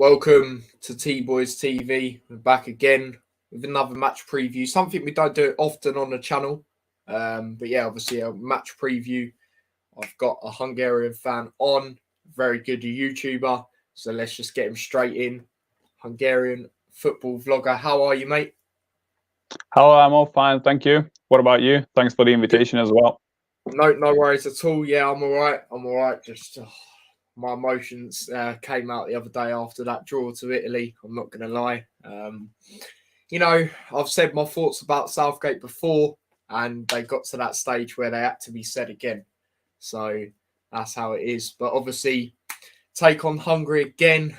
Welcome to T-Boys TV. We're back again with another match preview. Something we don't do often on the channel. But yeah, obviously a match preview. I've got a Hungarian fan on, very good YouTuber. So let's just get him straight in. Hungarian Football Vlogger. How are you, mate? Hello, I'm all fine, thank you. What about you? Thanks for the invitation as well. No worries at all. Yeah, I'm all right. Just my emotions came out the other day after that draw to Italy. I'm not going to lie. I've said my thoughts about Southgate before, and they got to that stage where they had to be said again. So that's how it is. But obviously, take on Hungary again.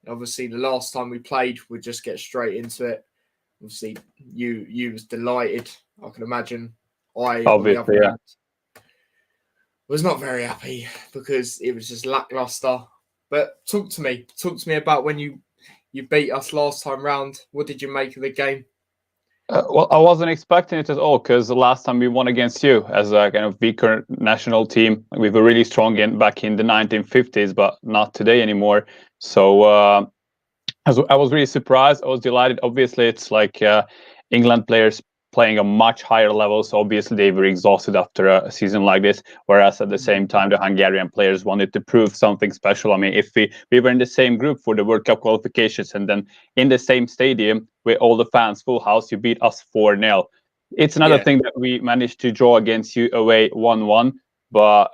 Obviously, the last time we played, we'll just get straight into it. Obviously, you was delighted. I can imagine. Obviously, yeah. Was not very happy because it was just lackluster. But talk to me about when you beat us last time round. What did you make of the game? Well, I wasn't expecting it at all because the last time we won against you as a kind of weaker national team, we were really strong back in the 1950s, but not today anymore. So I was really surprised. I was delighted. Obviously, it's like England players playing a much higher level, so obviously they were exhausted after a season like this, whereas at the same time the Hungarian players wanted to prove something special. I mean, if we were in the same group for the World Cup qualifications and then in the same stadium with all the fans, full house, you beat us 4-0. It's another thing that we managed to draw against you away 1-1, but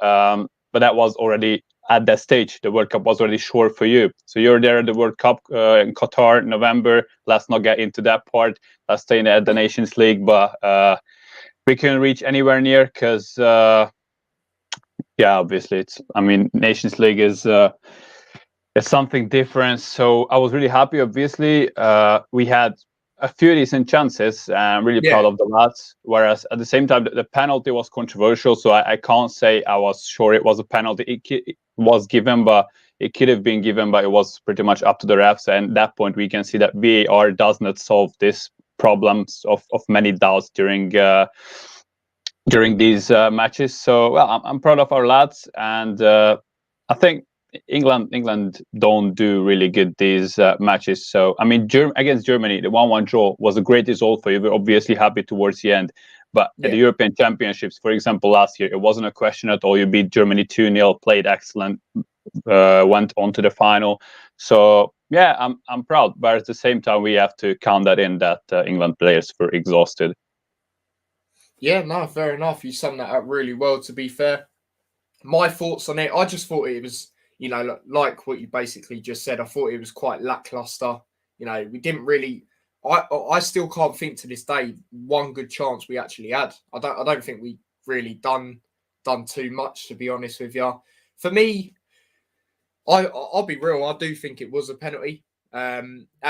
that was already at that stage. The World Cup was already sure for you. So you're there at the World Cup in Qatar, November. Let's not get into that part. Let's stay at the Nations League. But we couldn't reach anywhere near because, obviously, Nations League is something different. So I was really happy. Obviously, we had a few decent chances. I'm really proud of the lads. Whereas at the same time, the penalty was controversial. So I can't say I was sure it was a penalty. It was given, but it could have been given, but it was pretty much up to the refs. And at that point, we can see that VAR does not solve this problems of many doubts during these matches. So, well, I'm proud of our lads. And I think England don't do really good these matches. So I mean, against Germany, the 1-1 draw was a great result for you. We're obviously happy towards the end. But at the European Championships, for example, last year, it wasn't a question at all. You beat Germany 2-0, played excellent, went on to the final. So yeah, I'm proud. But at the same time, we have to count that in that England players were exhausted. Yeah, no, fair enough. You summed that up really well, to be fair. My thoughts on it, I just thought it was, like what you basically just said, I thought it was quite lackluster. We didn't really. I still can't think to this day one good chance we actually had. I don't think we really done too much, to be honest with you. For me, I'll be real. I do think it was a penalty. At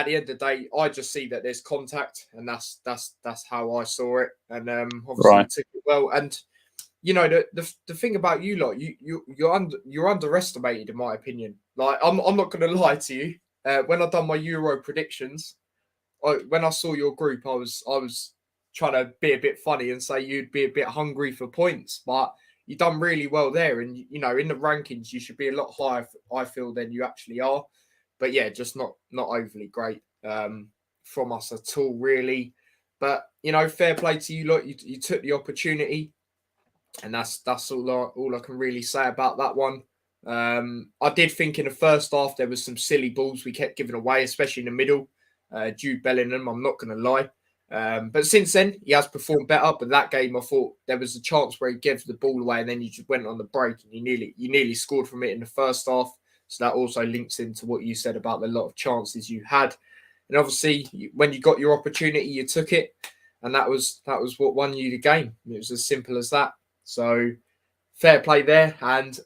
the end of the day, I just see that there's contact, and that's how I saw it. And obviously you took it well. And the thing about you lot, you're underestimated in my opinion. Like I'm not going to lie to you. When I done my Euro predictions, when I saw your group, I was trying to be a bit funny and say you'd be a bit hungry for points, but you done really well there. And in the rankings, you should be a lot higher, I feel, than you actually are. But yeah, just not overly great from us at all, really. But fair play to you lot. You took the opportunity. And that's all I can really say about that one. I did think in the first half there was some silly balls we kept giving away, especially in the middle. Jude Bellingham, I'm not going to lie. But since then, he has performed better. But that game, I thought there was a chance where he gave the ball away and then you just went on the break and you nearly scored from it in the first half. So that also links into what you said about the lot of chances you had. And obviously, when you got your opportunity, you took it. And that was what won you the game. It was as simple as that. So fair play there. And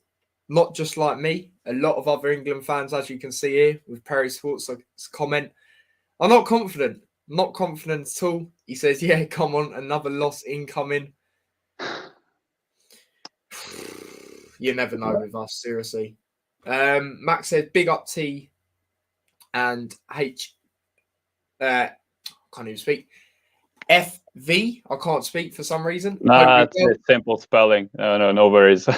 not just like me, a lot of other England fans, as you can see here with Perry Sports' comment, are not confident. Not confident at all. He says, yeah, come on, another loss incoming. You never know with us, seriously. Max said, big up T and H. Can't even speak. FV. I can't speak for some reason. Nah, it's simple spelling. No worries.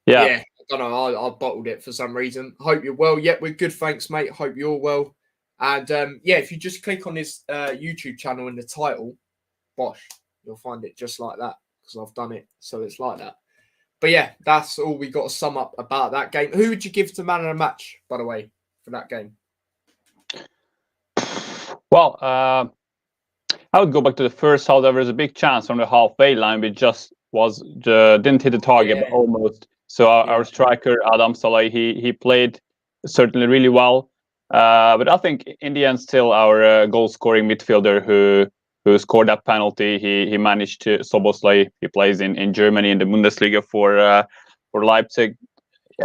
Yeah. don't know. I bottled it for some reason. Hope you're well. Yep, we're good. Thanks, mate. Hope you're well. And yeah, if you just click on his YouTube channel in the title, bosh, you'll find it just like that because I've done it. So it's like that. But yeah, that's all we got to sum up about that game. Who would you give to man of the match, by the way, for that game? Well, I would go back to the first half. There was a big chance from the halfway line. We just didn't hit the target, but almost. So our striker Adam Saleh, he played certainly really well. But I think in the end, still our goal scoring midfielder who scored that penalty, he managed to. Soboslai, he plays in Germany in the Bundesliga for Leipzig.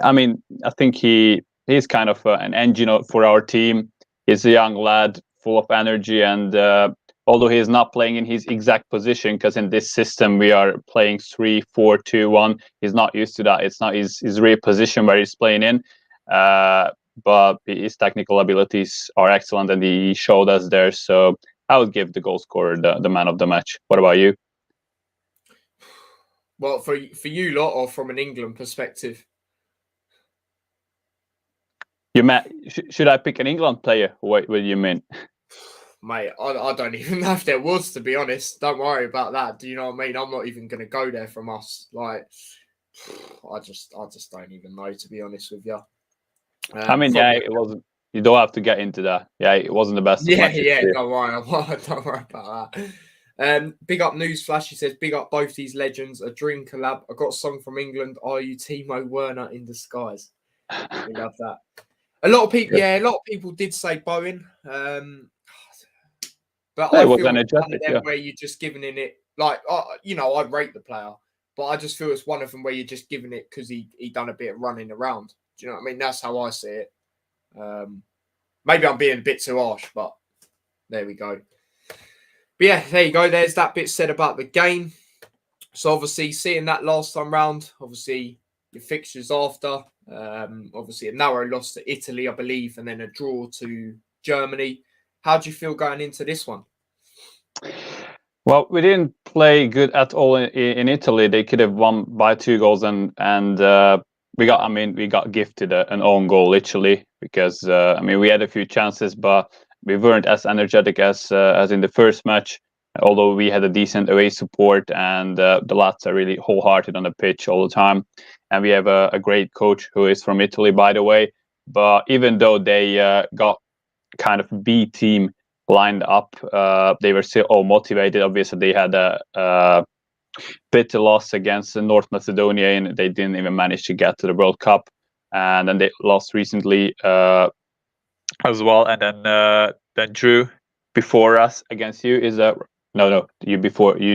I mean, I think he's kind of an engine for our team. He's a young lad, full of energy, and although he is not playing in his exact position, because in this system we are playing 3-4-2-1, he's not used to that. It's not his real position where he's playing in. But his technical abilities are excellent, and he showed us there. So I would give the goal scorer the man of the match. What about you? Well, for you lot, or from an England perspective? Should I pick an England player? What do you mean? Mate, I don't even know if there was, to be honest. Don't worry about that. Do you know what I mean? I'm not even going to go there from us. Like, I just don't even know, to be honest with you. I mean, yeah, it wasn't. You don't have to get into that. Yeah, it wasn't the best. Yeah. Don't worry about that. Big up Newsflash. He says, big up both these legends. A dream collab. I got a song from England. Are you Timo Werner in disguise? We love that. A lot of people did say Bowen. But I feel energetic, where you're just giving it, like, I rate the player, but I just feel it's one of them where you're just giving it because he done a bit of running around. Do you know what I mean? That's how I see it. Maybe I'm being a bit too harsh, but there we go. But yeah, there you go. There's that bit said about the game. So obviously, seeing that last time round, obviously your fixtures after, obviously a narrow loss to Italy, I believe, and then a draw to Germany. How do you feel going into this one? Well, we didn't play good at all in Italy. They could have won by 2 goals, and we got gifted an own goal literally because we had a few chances, but we weren't as energetic as in the first match. Although we had a decent away support, and the lads are really wholehearted on the pitch all the time, and we have a great coach who is from Italy, by the way. But even though they got kind of B team lined up, they were still all motivated. Obviously, they had a bitter loss against North Macedonia, and they didn't even manage to get to the World Cup. And then they lost recently as well, and then drew before us against you. Is that no? You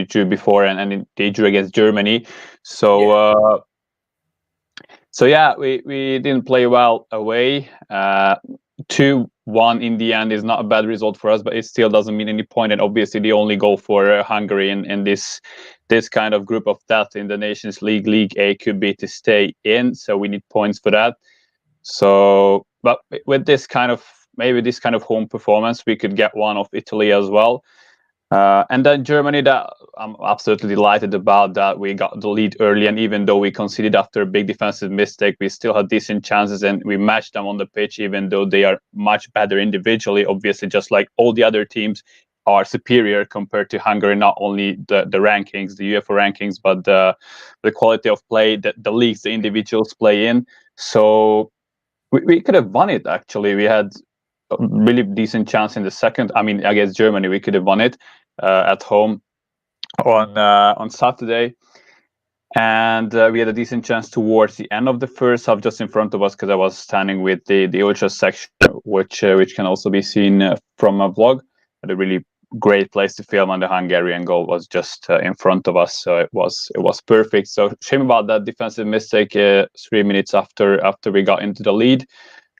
drew before, and they drew against Germany. So. Yeah. We didn't play well away. 2-1 in the end is not a bad result for us, but it still doesn't mean any point. And obviously, the only goal for Hungary in this kind of group of death in the Nations League, League A, could be to stay in. So we need points for that. So, but with this kind of home performance, we could get one of Italy as well. And then Germany, that I'm absolutely delighted about that. We got the lead early, and even though we conceded after a big defensive mistake, we still had decent chances, and we matched them on the pitch, even though they are much better individually. Obviously, just like all the other teams are superior compared to Hungary, not only the rankings, the UEFA rankings, but the quality of play, the leagues the individuals play in. So we could have won it, actually. We had a really decent chance in the second. Against Germany, we could have won it at home on Saturday, and we had a decent chance towards the end of the first half, just in front of us, because I was standing with the ultra section, which can also be seen from a vlog. At a really great place to film, and the Hungarian goal was just in front of us, so it was perfect. So shame about that defensive mistake 3 minutes after we got into the lead.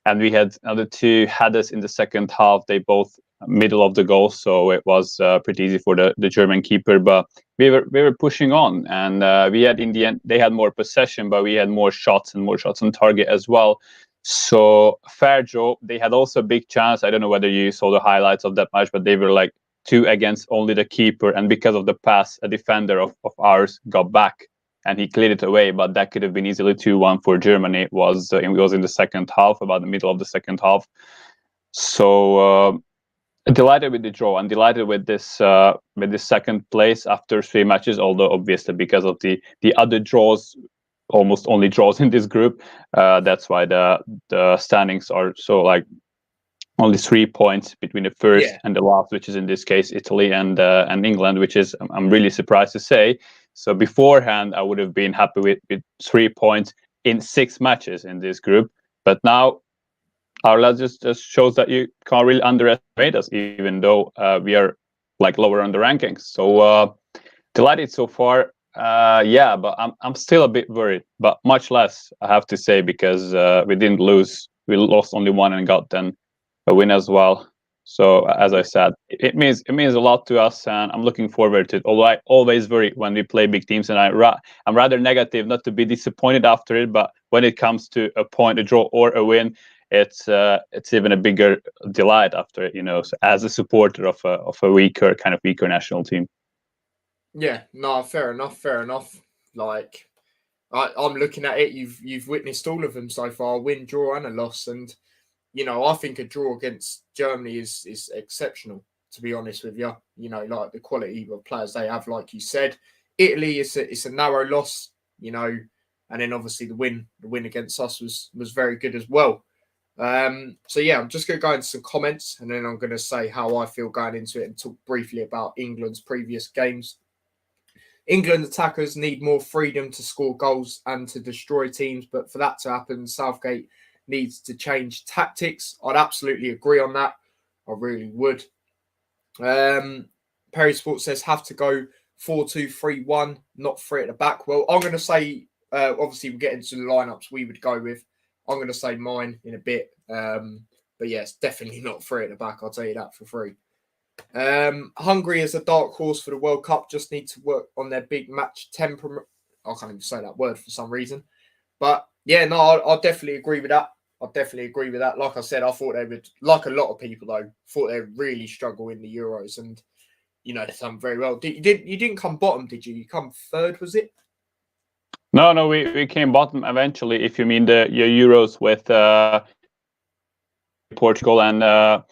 And we had another 2 headers in the second half. They both middle of the goal, so it was pretty easy for the German keeper. But we were pushing on, and we had, in the end, they had more possession, but we had more shots on target as well. So fair draw. They had also a big chance. I don't know whether you saw the highlights of that match, but they were like 2 against only the keeper, and because of the pass, a defender of ours got back and he cleared it away. But that could have been easily 2-1 for Germany. It was in the second half, about the middle of the second half. So delighted with the draw and delighted with this second place after 3 matches. Although obviously because of the other draws, almost only draws in this group, that's why the standings are so like only 3 points between the first and the last, which is in this case Italy and England, which is I'm really surprised to say. So beforehand, I would have been happy with 3 points in 6 matches in this group, but now our luck just shows that you can't really underestimate us, even though we are like lower on the rankings. So delighted so far. Yeah, but I'm still a bit worried, but much less, I have to say, because we didn't lose. We lost only 1 and got then a win as well. So as I said, it means a lot to us, and I'm looking forward to it. Although I always worry when we play big teams, and I'm rather negative, not to be disappointed after it, but when it comes to a point, a draw, or a win, it's even a bigger delight after it. So as a supporter of a weaker national team. Yeah, no, fair enough. Like, I'm looking at it. You've witnessed all of them so far: win, draw, and a loss. And I think a draw against Germany is exceptional. To be honest with you, like the quality of players they have, like you said. Italy it's a narrow loss, and then obviously the win against us was very good as well. So yeah, I'm just going to go into some comments, and then I'm going to say how I feel going into it and talk briefly about England's previous games. England attackers need more freedom to score goals and to destroy teams, but for that to happen, Southgate needs to change tactics. I'd absolutely agree on that. I really would. Perry Sports says have to go 4-2-3-1, not 3 at the back. Well, I'm going to say, obviously we'll get into the lineups we would go with. I'm going to say mine in a bit. But yeah, it's definitely not 3 at the back. I'll tell you that for free. Hungary is a dark horse for the World Cup. Just need to work on their big match temperament. I can't even say that word for some reason. But yeah, no, I'll definitely agree with that. Like I said, I thought they would, like a lot of people though, thought they'd really struggle in the Euros, and they've done very well. You didn't come bottom, did you? You come third, was it? No, we came bottom eventually. If you mean your Euros with Portugal and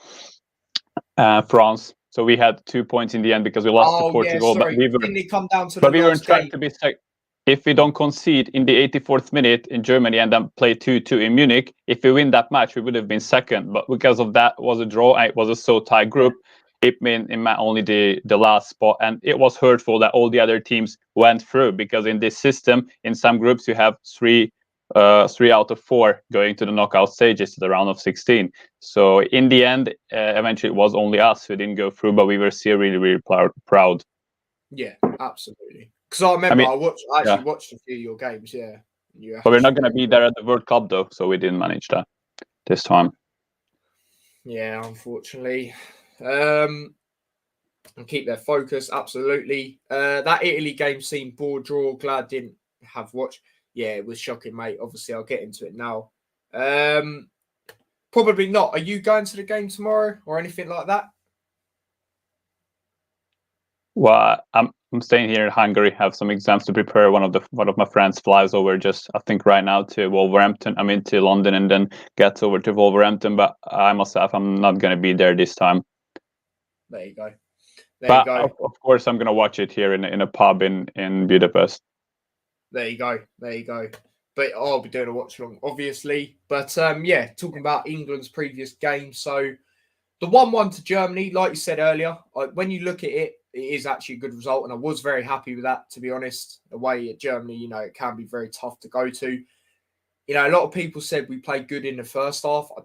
France, so we had 2 points in the end because we lost to Portugal. Yeah, sorry. Didn't it come down to the last game? But we were trying to be second. If we don't concede in the 84th minute in Germany and then play 2-2 in Munich, if we win that match, we would have been second. But because of that was a draw, it was a so tight group. It meant only the last spot, and it was hurtful that all the other teams went through, because in this system, in some groups, you have 3 out of 4 going to the knockout stages, to the round of 16. So in the end, eventually it was only us who didn't go through, but we were still really, really proud. Yeah, absolutely. Because I remember I actually watched a few of your games, yeah. But we're not going to be there at the World Cup, though, so we didn't manage that this time. Yeah, unfortunately. And keep their focus, absolutely. That Italy game seemed board draw. Glad didn't have watch. Yeah, it was shocking, mate. Obviously, I'll get into it now. Probably not. Are you going to the game tomorrow or anything like that? Well, I'm staying here in Hungary, have some exams to prepare. One of my friends flies over just, I think, right now to Wolverhampton. I'm into London and then gets over to Wolverhampton, but I myself, I'm not going to be there this time. There you go. Of course, I'm going to watch it here in a pub in Budapest. There you go. But I'll be doing a watch along, obviously. But yeah, talking about England's previous game. So the 1-1 to Germany, like you said earlier, when you look at it, it is actually a good result. And I was very happy with that, to be honest. Away at Germany, it can be very tough to go to. A lot of people said we played good in the first half. I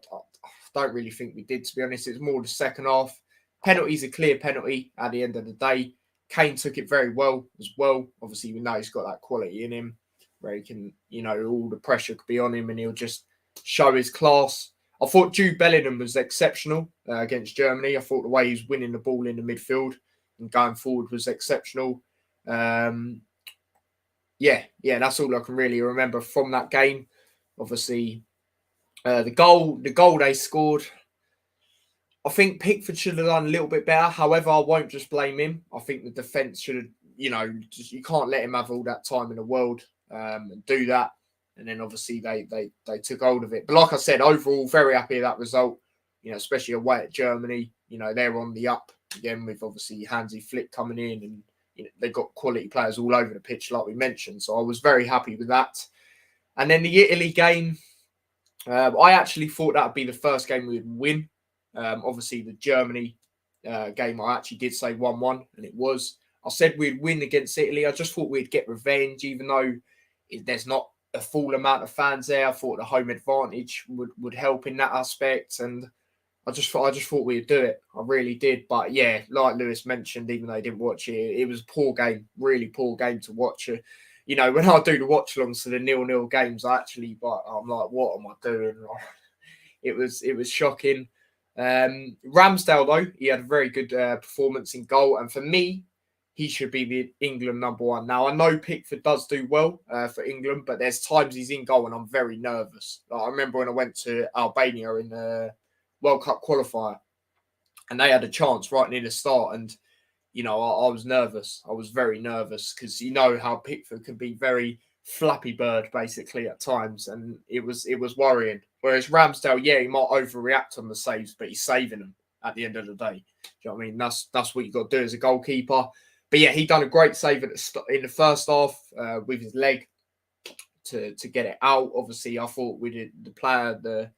don't really think we did, to be honest. It's more the second half. Penalty's a clear penalty at the end of the day. Kane took it very well as well. Obviously, we know he's got that quality in him where he can, all the pressure could be on him and he'll just show his class. I thought Jude Bellingham was exceptional against Germany. I thought the way he was winning the ball in the midfield and going forward was exceptional. Yeah, that's all I can really remember from that game. Obviously, the goal they scored, I think Pickford should have done a little bit better. However, I won't just blame him. I think the defence should have you know, just, you can't let him have all that time in the world and do that. And then obviously they took hold of it. But like I said, overall, very happy with that result. You know, especially away at Germany. You know, they're on the up again with obviously Hansi Flick coming in, and you know, they've got quality players all over the pitch, like we mentioned. So I was very happy with that. And then the Italy game, I actually thought that would be the first game we would win. Obviously, the Germany game, I actually did say 1-1, and it was. I said we'd win against Italy. I just thought we'd get revenge, even though there's not a full amount of fans there. I thought the home advantage would help in that aspect, and I just thought we'd do it. I really did. But yeah, like Lewis mentioned, even though he didn't watch it, it was a poor game, really poor game to watch. You know, when I do the watch alongs to the 0-0 games, I'm like, what am I doing? It was shocking. Ramsdale, though, he had a very good performance in goal. And for me, he should be the England #1. Now, I know Pickford does do well for England, but there's times he's in goal and I'm very nervous. Like, I remember when I went to Albania in the World Cup qualifier and they had a chance right near the start, and you know, I was nervous. I was very nervous because you know how Pickford can be very flappy bird basically at times, and it was worrying. Whereas Ramsdale, yeah, he might overreact on the saves, but he's saving them at the end of the day. Do you know what I mean? That's what you got to do as a goalkeeper. But yeah, he done a great save in the first half with his leg to get it out. Obviously, I thought with the player, the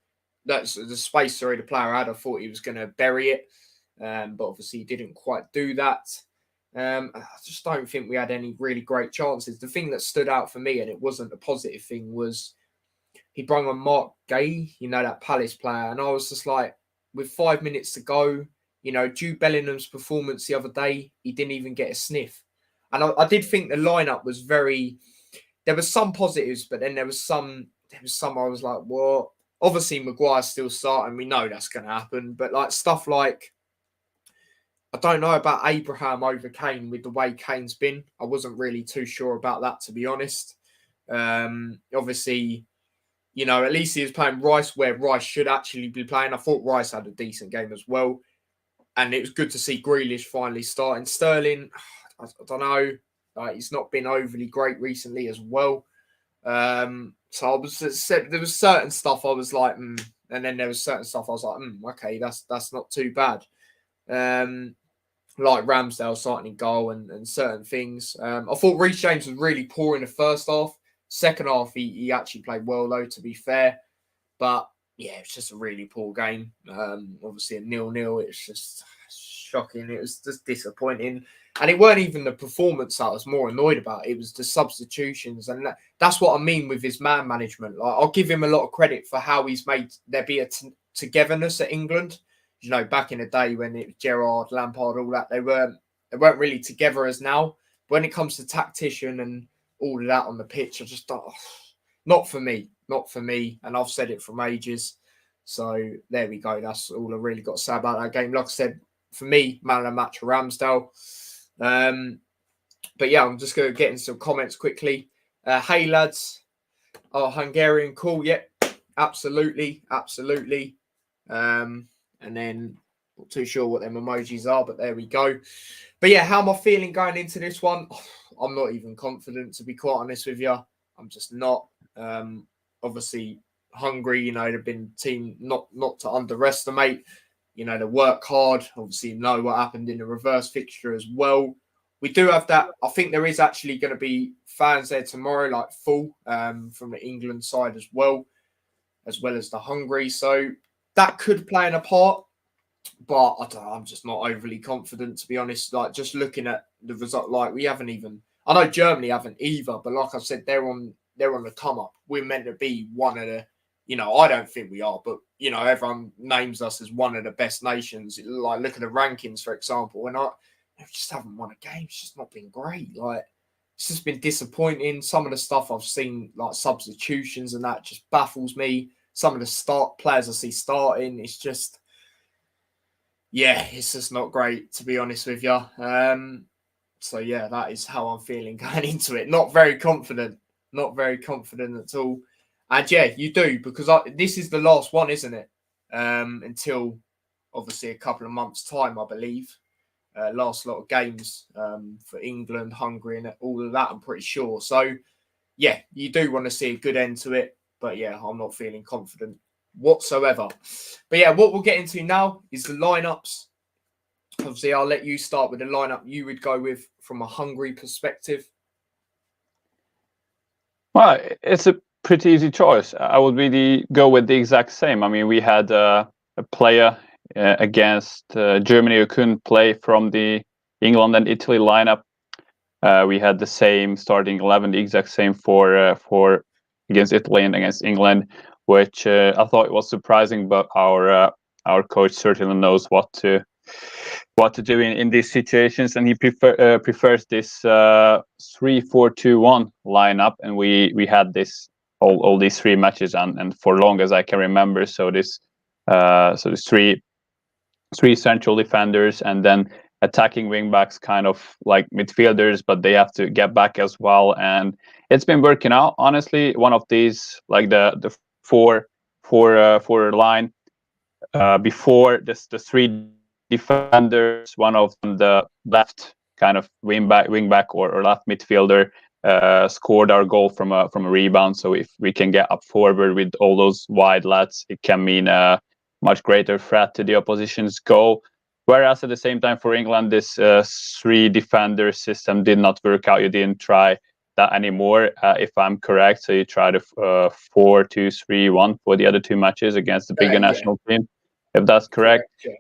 space the player had, I thought he was going to bury it. But obviously he didn't quite do that. I just don't think we had any really great chances. The thing that stood out for me, and it wasn't a positive thing, was he brought on Mark Gay, you know, that Palace player. And I was just like, with 5 minutes to go, you know, Jude Bellingham's performance the other day, he didn't even get a sniff. And I did think the lineup was there was some positives, but then there was some I was like, what? Obviously, Maguire's still starting. We know that's going to happen. But like stuff like, I don't know about Abraham over Kane with the way Kane's been. I wasn't really too sure about that, to be honest. Obviously, you know, at least he was playing Rice where Rice should actually be playing. I thought Rice had a decent game as well. And it was good to see Grealish finally starting. Sterling, I don't know. He's not been overly great recently as well. So I was said there was certain stuff I was like, and then there was certain stuff I was like, okay, that's not too bad. Like Ramsdale starting in goal and certain things. I thought Reece James was really poor in the first half. Second half, he actually played well, though, to be fair. But, yeah, it's just a really poor game. Obviously, a 0-0, it's just shocking. It was just disappointing. And it weren't even the performance that I was more annoyed about. It was the substitutions. And that's what I mean with his man management. Like, I'll give him a lot of credit for how he's made there be a togetherness at England. You know, back in the day when it was Gerrard, Lampard, all that, they weren't really together as now. But when it comes to tactician and all of that on the pitch, I just thought, not for me. And I've said it from ages. So there we go. That's all I really got to say about that game. Like I said, for me, man of the match, Ramsdale. But yeah, I'm just going to get into some comments quickly. Hey lads, Hungarian, cool. Yep, absolutely. And then not too sure what them emojis are, but there we go. But yeah, how am I feeling going into this one? I'm not even confident, to be quite honest with you. I'm just not. Obviously, Hungary, you know, they've been a team not to underestimate. You know, they work hard. Obviously, you know what happened in the reverse fixture as well. We do have that. I think there is actually going to be fans there tomorrow, like full from the England side as well as the Hungary. So that could play in a part, but I don't know, I'm just not overly confident, to be honest. Like, just looking at the result, like, we haven't even. I know Germany haven't either, but like I said, they're on the come up. We're meant to be one of the. You know, I don't think we are, but you know, everyone names us as one of the best nations. Like, look at the rankings, for example, and we just haven't won a game. It's just not been great. Like, it's just been disappointing. Some of the stuff I've seen, like substitutions and that, just baffles me. Some of the players I see starting, it's just, yeah, it's just not great, to be honest with you. So yeah, that is how I'm feeling going into it. Not very confident at all. And yeah, you do, because this is the last one, isn't it? Until obviously a couple of months' time, I believe. last lot of games for England, Hungary, and all of that, I'm pretty sure. So, yeah, you do want to see a good end to it. But, yeah, I'm not feeling confident whatsoever. But, yeah, what we'll get into now is the lineups. Obviously, I'll let you start with the lineup you would go with from a Hungary perspective. Well, it's a pretty easy choice. I would really go with the exact same. I mean, we had a player against Germany who couldn't play from the England and Italy lineup. We had the same starting 11, the exact same for against Italy and against England, which I thought was surprising. But our coach certainly knows what to do in these situations, and he prefers this 3-4-2-1 lineup, and we had this all these three matches and for long as I can remember. So this three central defenders and then attacking wing backs, kind of like midfielders, but they have to get back as well, and it's been working out. Honestly, one of these, like the four line before this, the three defenders, one of them, the left kind of wing back or left midfielder, scored our goal from a rebound. So if we can get up forward with all those wide lads, it can mean a much greater threat to the opposition's goal. Whereas at the same time for England, this three defender system did not work out. You didn't try that anymore, if I'm correct. So you tried a 4-2-3-1 for the other two matches against the bigger national team, if that's correct. Yeah.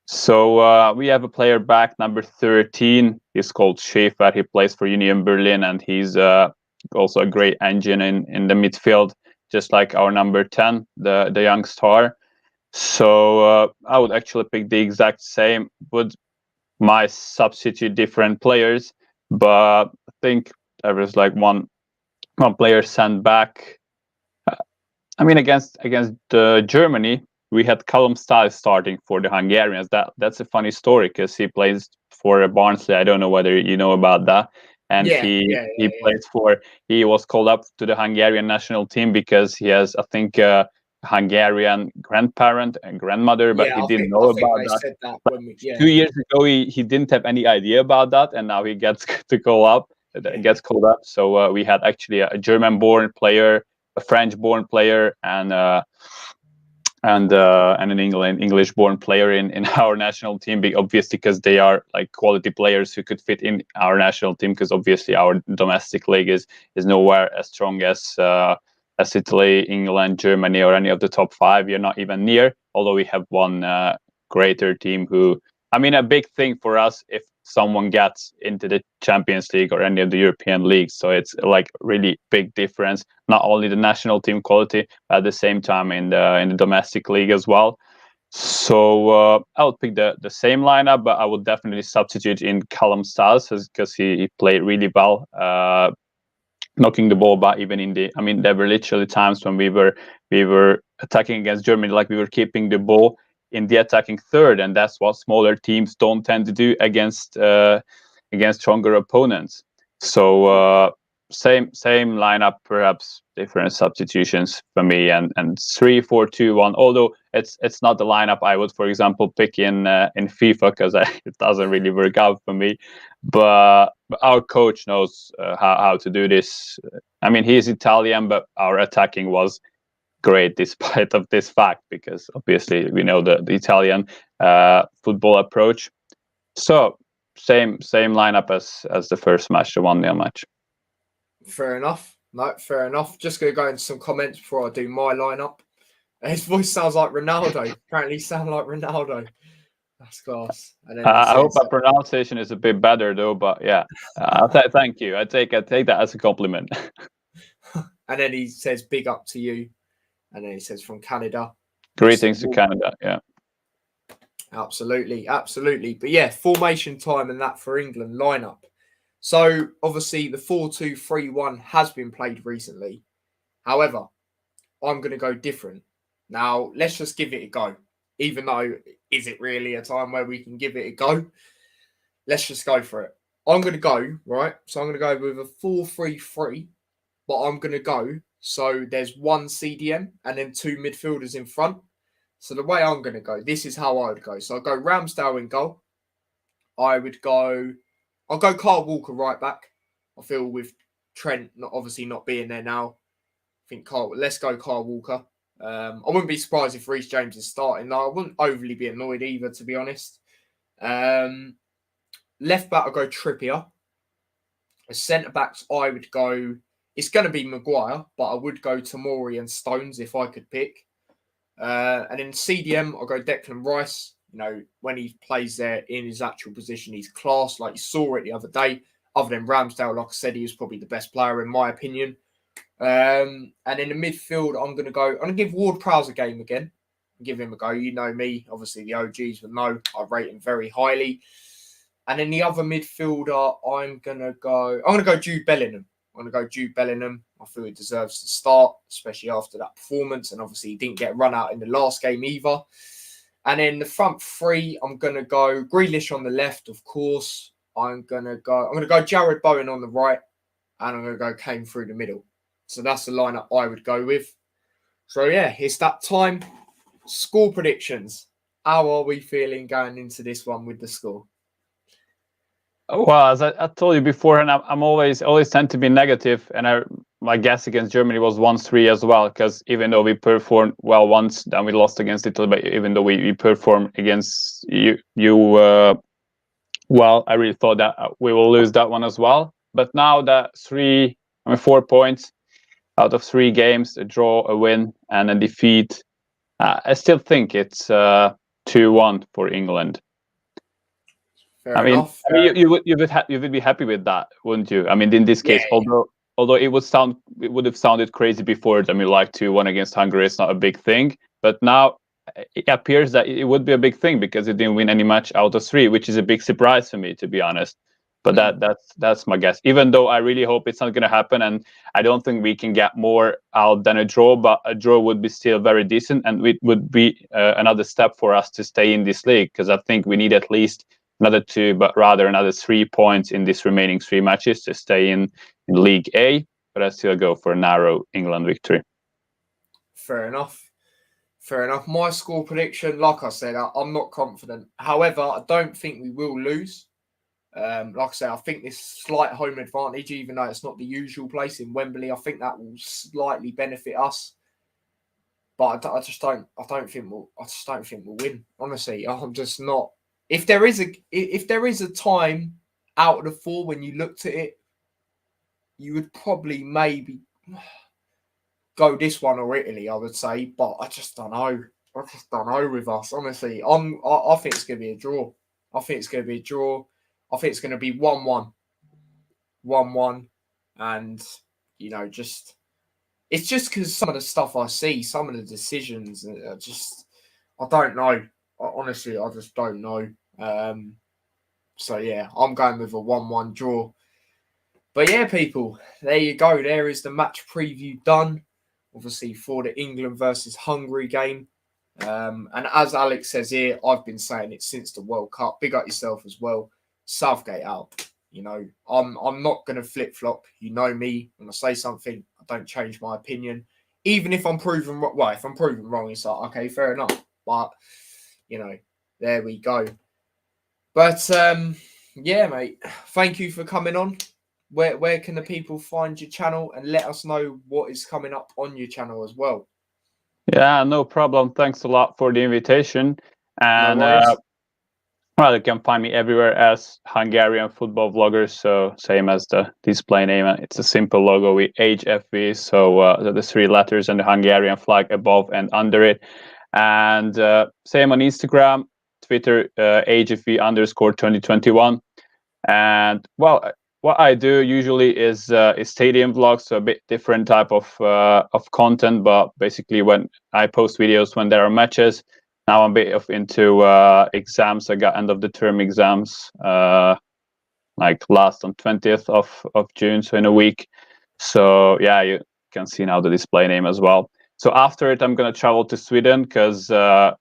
So we have a player back, number 13. He's called Schäfer. He plays for Union Berlin, and he's also a great engine in the midfield, just like our number 10, the young star. So I would actually pick the exact same, would my substitute different players, but I think there was like one player sent back. I mean, against Germany, we had Callum Stiles starting for the Hungarians. That's a funny story because he plays for Barnsley. I don't know whether you know about that. And he was called up to the Hungarian national team because he has, I think, Hungarian grandparent and grandmother, but he didn't know about that. 2 years ago, he didn't have any idea about that, and now he gets to call up. Gets called up. So we had actually a German-born player, a French-born player, and an English-born player in our national team. Obviously, because they are like quality players who could fit in our national team. Because obviously our domestic league is nowhere as strong as Italy, England, Germany, or any of the top five. You're not even near. Although we have one greater team who, I mean, a big thing for us if someone gets into the Champions League or any of the European leagues. So it's like really big difference, not only the national team quality, but at the same time in the domestic league as well. So I would pick the same lineup, but I would definitely substitute in Callum Stiles because he played really well, knocking the ball back even in the. I mean, there were literally times when we were attacking against Germany, like we were keeping the ball in the attacking third, and that's what smaller teams don't tend to do against stronger opponents. So same lineup, perhaps different substitutions for me, and 3-4-2-1. Although it's not the lineup I would, for example, pick in FIFA because it doesn't really work out for me. But our coach knows how to do this. I mean, he's Italian, but our attacking was great despite of this fact, because obviously we know the Italian football approach. So same lineup as the first match, the 1-0 match. Fair enough. No, fair enough. Just going to go into some comments before I do my lineup. His voice sounds like Ronaldo. Apparently sound like Ronaldo. That's class. And then I hope my pronunciation is a bit better though, but yeah. Thank you. I take that as a compliment. And then he says big up to you. And then he says from Canada. Greetings to Canada, yeah. Absolutely. But yeah, formation time and that for England lineup. So obviously the 4-2-3-1 has been played recently. However, I'm going to go different. Now, let's just give it a go. Even though, is it really a time where we can give it a go? Let's just go for it. I'm going to go, right? So I'm going to go with a 4-3-3, but I'm going to go. So there's one CDM and then two midfielders in front. So the way I'm going to go, this is how I would go. So I'll go Ramsdale in goal. I'll go Kyle Walker right back. I feel with Trent obviously not being there now, I think let's go Kyle Walker. I wouldn't be surprised if Reece James is starting. No, I wouldn't overly be annoyed either, to be honest. Left back, I'll go Trippier. As centre backs, I would go. It's going to be Maguire, but I would go Tomori and Stones if I could pick. And in CDM, I'll go Declan Rice. You know, when he plays there in his actual position, he's class. Like you saw it the other day. Other than Ramsdale, like I said, he was probably the best player in my opinion. And in the midfield, I'm going to give Ward-Prowse a game again. Give him a go. You know me. Obviously, the OGs would know I rate him very highly. And in the other midfielder, I'm going to go Jude Bellingham. I feel he deserves to start, especially after that performance. And obviously, he didn't get run out in the last game either. And in the front three, I'm going to go Grealish on the left, of course. I'm going to go Jared Bowen on the right. And I'm going to go Kane through the middle. So that's the lineup I would go with. So yeah, it's that time. Score predictions. How are we feeling going into this one with the score? Well, as I told you before, and I'm always tend to be negative, and my guess against Germany was 1-3 as well, because even though we performed well once, then we lost against Italy, but even though we performed against you well, I really thought that we will lose that one as well. But now that 4 points out of 3 games, a draw, a win, and a defeat, I still think it's 2-1 for England. Fair enough. You would be happy with that, wouldn't you? I mean, in this case, although it would have sounded crazy before. I mean, like 2-1 against Hungary is not a big thing, but now it appears that it would be a big thing because it didn't win any match out of 3, which is a big surprise for me, to be honest. But that's my guess. Even though I really hope it's not going to happen, and I don't think we can get more out than a draw. But a draw would be still very decent, and it would be another step for us to stay in this league, because I think we need at least another 2, but rather another 3 points in these remaining 3 matches to stay in League A. But I still go for a narrow England victory. Fair enough. My score prediction, like I said, I'm not confident. However, I don't think we will lose. Like I said, I think this slight home advantage, even though it's not the usual place in Wembley, I think that will slightly benefit us. But I just don't think we'll win. Honestly, I'm just not. If there is a time out of the 4 when you looked at it, you would probably maybe go this one or Italy, I would say. But I just don't know. With us. Honestly, I think it's going to be a draw. I think it's going to be 1-1. 1-1. And, you know, it's just because some of the stuff I see, some of the decisions, I don't know. Honestly, I just don't know. So, yeah, I'm going with a 1-1 draw. But, yeah, people, there you go. There is the match preview done, obviously, for the England versus Hungary game. And as Alex says here, I've been saying it since the World Cup. Big up yourself as well. Southgate out. You know, I'm not going to flip-flop. You know me. When I say something, I don't change my opinion. Even if I'm proven wrong. Well, if I'm proven wrong, it's like, okay, fair enough. But, you know, there we go. But, yeah, mate, thank you for coming on. Where can the people find your channel, and let us know what is coming up on your channel as well? Yeah, no problem. Thanks a lot for the invitation. And well, you can find me everywhere as Hungarian Football Vlogger. So same as the display name. It's a simple logo with HFV. So the 3 letters and the Hungarian flag above and under it. And same on Instagram, Twitter, HFV_2021. And well, what I do usually is stadium vlogs, so a bit different type of content. But basically, when I post videos when there are matches. Now I'm a bit into exams. I got end of the term exams, like last on 20th of June, so in a week. So yeah, you can see now the display name as well. So after it, I'm gonna travel to Sweden because I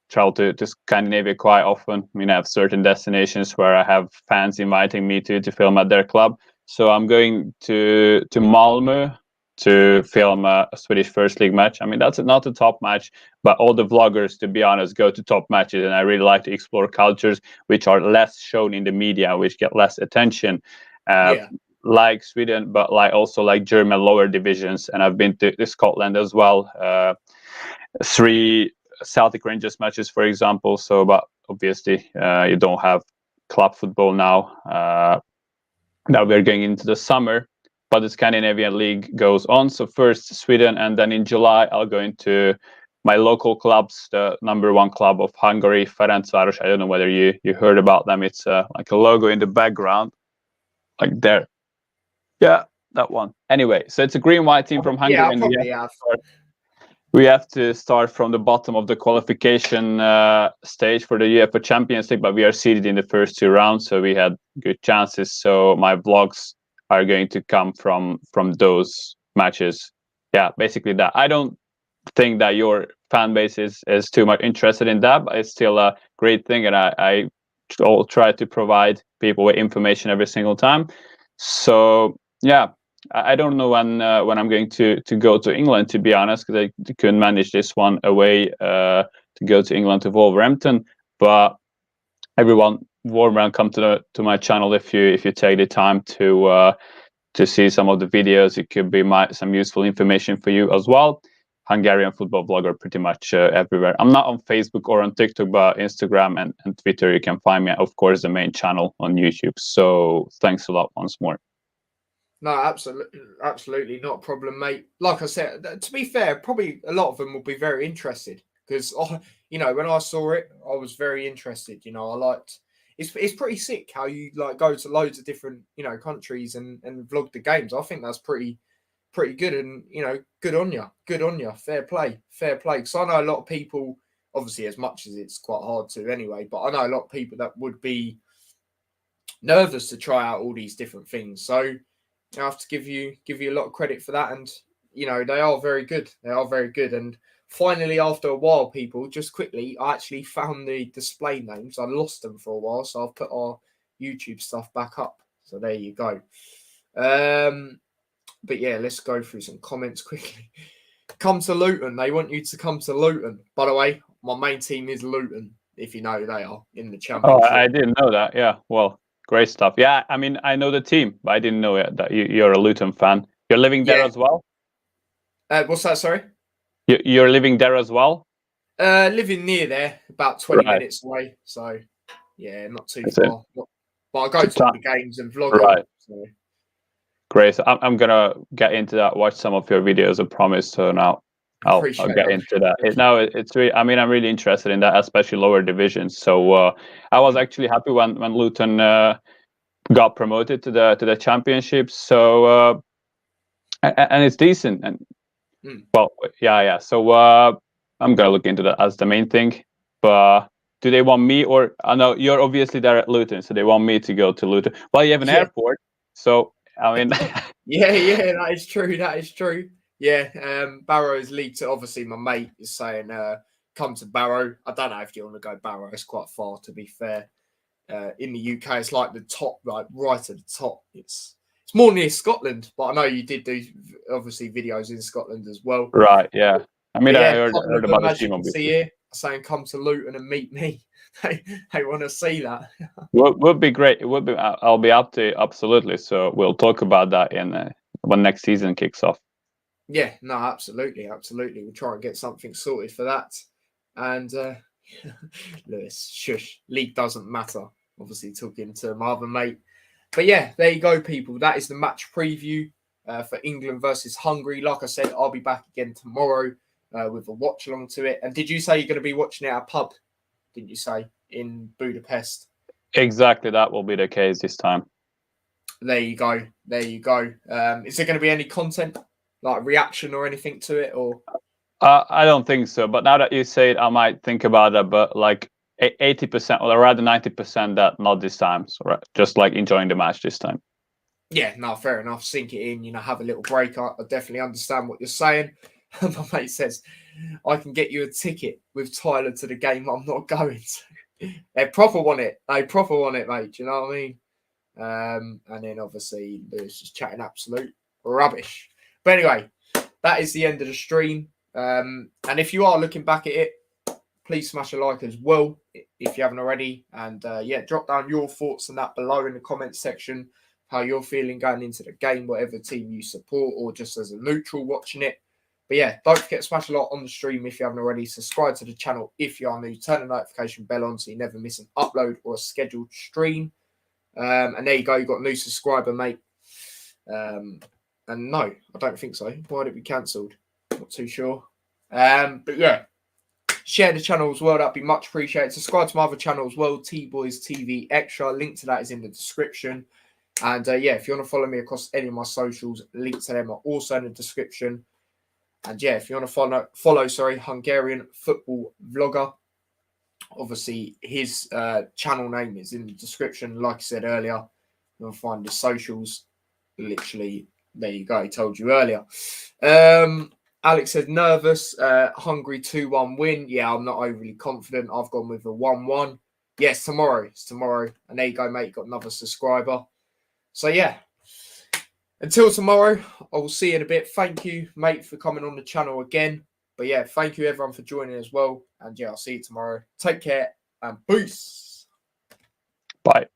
travel to Scandinavia quite often. I mean, I have certain destinations where I have fans inviting me to film at their club. So I'm going to Malmö to film a Swedish First League match. I mean, that's not a top match, but all the vloggers, to be honest, go to top matches, and I really like to explore cultures which are less shown in the media, which get less attention, Yeah. like Sweden, but also like German lower divisions. And I've been to Scotland as well. 3 Celtic Rangers matches, for example. So, but obviously, you don't have club football now. Now we're going into the summer, but the Scandinavian League goes on. So first Sweden, and then in July I'll go into my local clubs, the number 1 club of Hungary, Ferencváros. I don't know whether you heard about them. It's like a logo in the background, like there. Yeah, that one. Anyway, so it's a green-white team from Hungary. Yeah, I probably have. We have to start from the bottom of the qualification stage for the UEFA Champions League, but we are seeded in the first 2 rounds, so we had good chances. So my vlogs are going to come from those matches. Yeah, basically that. I don't think that your fan base is too much interested in that, but it's still a great thing, and I try to provide people with information every single time. So yeah. I don't know when I'm going to go to England, to be honest, because I couldn't manage this one away to go to England to Wolverhampton. But everyone, warm welcome to my channel. If you take the time to see some of the videos, it could be some useful information for you as well. Hungarian Football Vlogger pretty much everywhere. I'm not on Facebook or on TikTok, but Instagram and Twitter you can find me. Of course, the main channel on YouTube. So thanks a lot once more. No, absolutely not a problem, mate. Like I said, to be fair, probably a lot of them will be very interested because, you know, when I saw it, I was very interested. You know, I liked. It's pretty sick how you like go to loads of different countries and vlog the games. I think that's pretty good, and good on you, fair play. Because I know a lot of people, obviously, as much as it's quite hard to anyway, but I know a lot of people that would be nervous to try out all these different things. So I have to give you a lot of credit for that, and they are very good. And finally, after a while, people, just quickly, I actually found the display names. I lost them for a while, so I've put our YouTube stuff back up. So there you go. But yeah, let's go through some comments quickly. Come to Luton. They want you to come to Luton. By the way, my main team is Luton. If you know who they are in the Championship. Oh, I didn't know that. Yeah, well. Great stuff. Yeah, I mean, I know the team, but I didn't know that you're a Luton fan. You're living there as well? What's that, sorry? You're living there as well? Living near there, about 20 minutes away. So, yeah, not too far. But I go to all the games and vlog. Right. So. Great. So I'm going to get into that, watch some of your videos, I promise. So now I'll get into that. It's really, I mean, I'm really interested in that, especially lower divisions. So I was actually happy when Luton got promoted to the championship. So and it's decent. And well, yeah. So I'm gonna look into that as the main thing. But do they want me, or I know you're obviously there at Luton, so they want me to go to Luton? Well, you have an airport, so I mean, yeah, that is true. Yeah, Barrow's leaked it. Obviously, my mate is saying, come to Barrow. I don't know if you want to go Barrow. It's quite far, to be fair. In the UK, it's like the top, like right at the top. It's more near Scotland, but I know you did do, obviously, videos in Scotland as well. Right, yeah. I mean, I heard about the as team, you can see here, saying come to Luton and meet me. They want to see that. Would be great. It would be. I'll be up to it, absolutely. So we'll talk about that in when next season kicks off. Yeah, no, absolutely. We'll try and get something sorted for that. And Lewis, shush, league doesn't matter. Obviously, talking to my other mate. But yeah, there you go, people. That is the match preview for England versus Hungary. Like I said, I'll be back again tomorrow with a watch along to it. And did you say you're going to be watching it at a pub? Didn't you say in Budapest? Exactly, that will be the case this time. There you go. Is there going to be any content, like reaction or anything to it, or? I don't think so. But now that you say it, I might think about it. But like 80%, or rather 90%, that not this time. So just like enjoying the match this time. Yeah, no, fair enough. Sink it in, have a little break. I definitely understand what you're saying. My mate says, I can get you a ticket with Tyler to the game I'm not going to. They proper want it. They proper want it, mate. Do you know what I mean? And then obviously Lewis just chatting absolute rubbish. But anyway, that is the end of the stream. And if you are looking back at it, please smash a like as well if you haven't already. And yeah, drop down your thoughts on that below in the comments section, how you're feeling going into the game, whatever team you support, or just as a neutral watching it. But yeah, don't forget to smash a like on the stream if you haven't already. Subscribe to the channel if you are new. Turn the notification bell on so you never miss an upload or a scheduled stream. And there you go. You've got a new subscriber, mate. And no, I don't think so. Why did it be cancelled? Not too sure. But yeah, share the channel as well. That'd be much appreciated. Subscribe to my other channel as well, T-Boys TV Extra. Link to that is in the description. And yeah, if you want to follow me across any of my socials, links to them are also in the description. And yeah, if you want to follow Hungarian Football Vlogger, obviously his channel name is in the description. Like I said earlier, you'll find the socials. Literally, there you go. I told you earlier. Alex said nervous. Hungary 2-1 win. Yeah, I'm not overly confident. I've gone with a 1-1. Yes, tomorrow. It's tomorrow. And there you go, mate. Got another subscriber. So yeah. Until tomorrow, I will see you in a bit. Thank you, mate, for coming on the channel again. But yeah, thank you everyone for joining as well. And yeah, I'll see you tomorrow. Take care and peace. Bye.